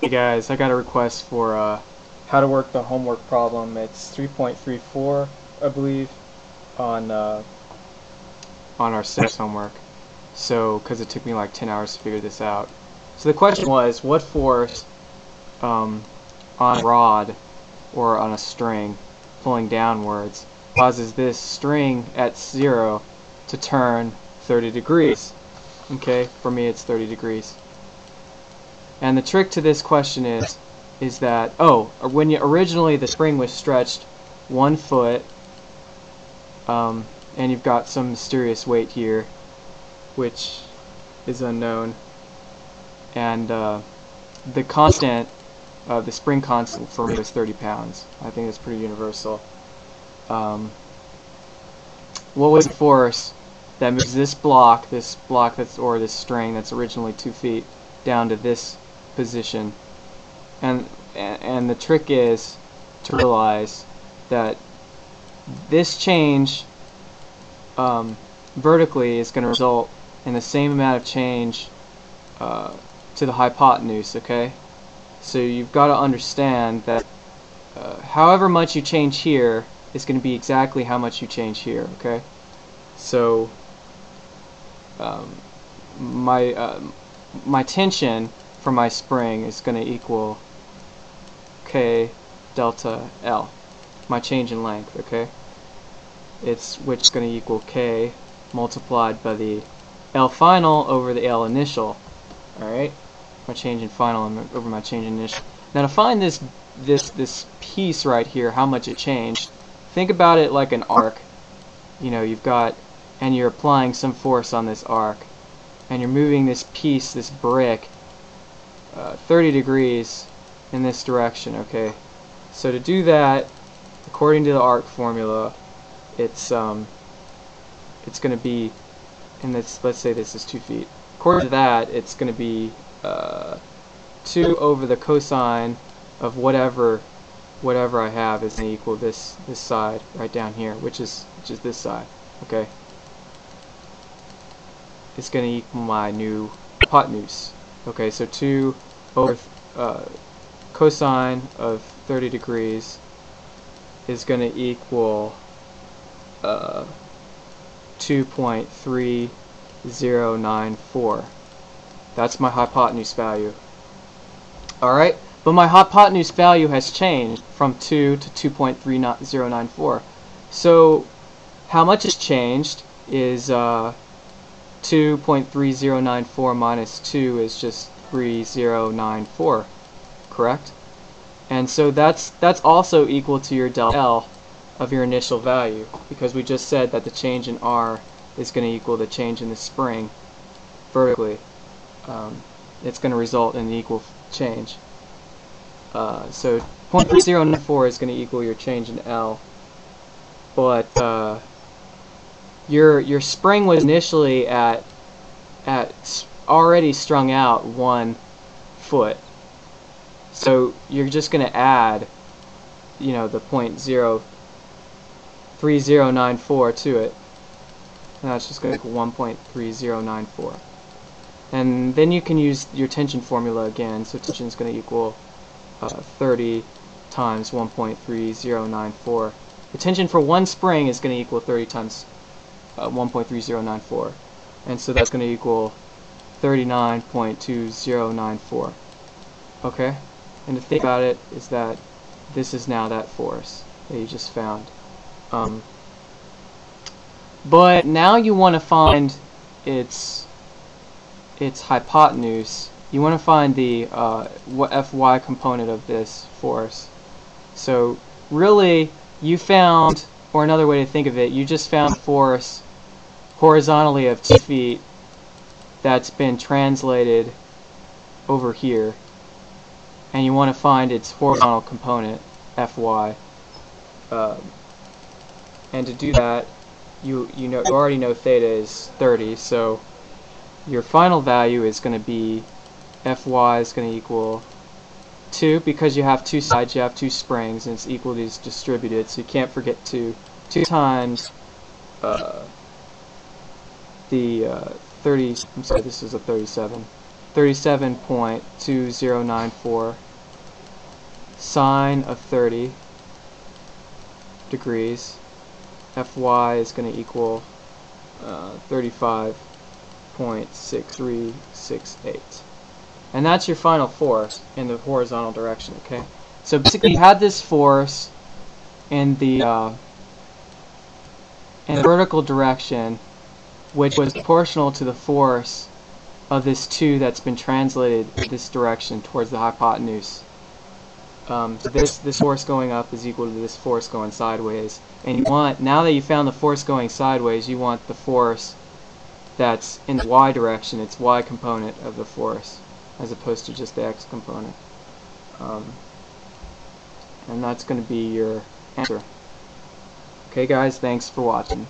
Hey guys, I got a request for how to work the homework problem. It's 3.34, I believe, on our 6 homework. So, because it took me like 10 hours to figure this out. So the question was, what force on a rod or on a string pulling downwards causes this string at 0 to turn 30 degrees? Okay, for me it's 30 degrees. And the trick to this question is that, when originally the spring was stretched 1 foot, and you've got some mysterious weight here, which is unknown, and the constant, the spring constant for me was 30 pounds. I think that's pretty universal. What was the force that moves this block that's, or this string that's originally 2 feet down to this position? And the trick is to realize that this change vertically is going to result in the same amount of change to the hypotenuse, okay? So you've got to understand that however much you change here is going to be exactly how much you change here, okay? So my tension for my spring is going to equal K delta L, my change in length, okay? Which is going to equal K multiplied by the L final over the L initial, alright? My change in final over my change in initial. Now to find this piece right here, how much it changed, think about it like an arc. You know, and you're applying some force on this arc, and you're moving this piece, this brick, 30 degrees in this direction, okay? So to do that, according to the arc formula, it's going to be, let's say this is 2 feet. According to that, it's going to be 2 over the cosine of whatever I have is going to equal this side right down here, which is this side, okay? It's going to equal my new hypotenuse. Okay, so 2 over cosine of 30 degrees is going to equal 2.3094. That's my hypotenuse value. Alright, but my hypotenuse value has changed from 2 to 2.3094. So how much has changed is 2.3094 minus 2 is just 3094, correct? And so that's also equal to your del L of your initial value, because we just said that the change in R is going to equal the change in the spring vertically. It's going to result in an equal change. So 0.3094 is going to equal your change in L, but your spring was initially at already strung out 1 foot, so you're just going to add, you know, the 0.03094 to it, and that's just going to equal 1.3094. And then you can use your tension formula again. So tension is going to equal 30 times 1.3094. The tension for one spring is going to equal 30 times 1.3094, and so that's going to equal 39.2094. Okay, and to think about it is that this is now that force that you just found. But now you want to find its hypotenuse. You want to find the Fy component of this force. So really, you found, or another way to think of it, you just found force horizontally of 2 feet that's been translated over here, and you want to find its horizontal component, Fy. And to do that, you already know theta is 30, so your final value is going to be Fy is going to equal 2, because you have 2 sides, you have 2 springs, and it's equally distributed, so you can't forget 2. 2 times the 30, I'm sorry, this is a 37. 37.2094 sine of 30 degrees. Fy is going to equal 35.6368. And that's your final force in the horizontal direction, okay? So basically you had this force in the vertical direction, which was proportional to the force of this 2 that's been translated this direction towards the hypotenuse. So this force going up is equal to this force going sideways. And you want, now that you found the force going sideways, you want the force that's in the y direction, its y component of the force, as opposed to just the x component. And that's going to be your answer. Okay guys, thanks for watching.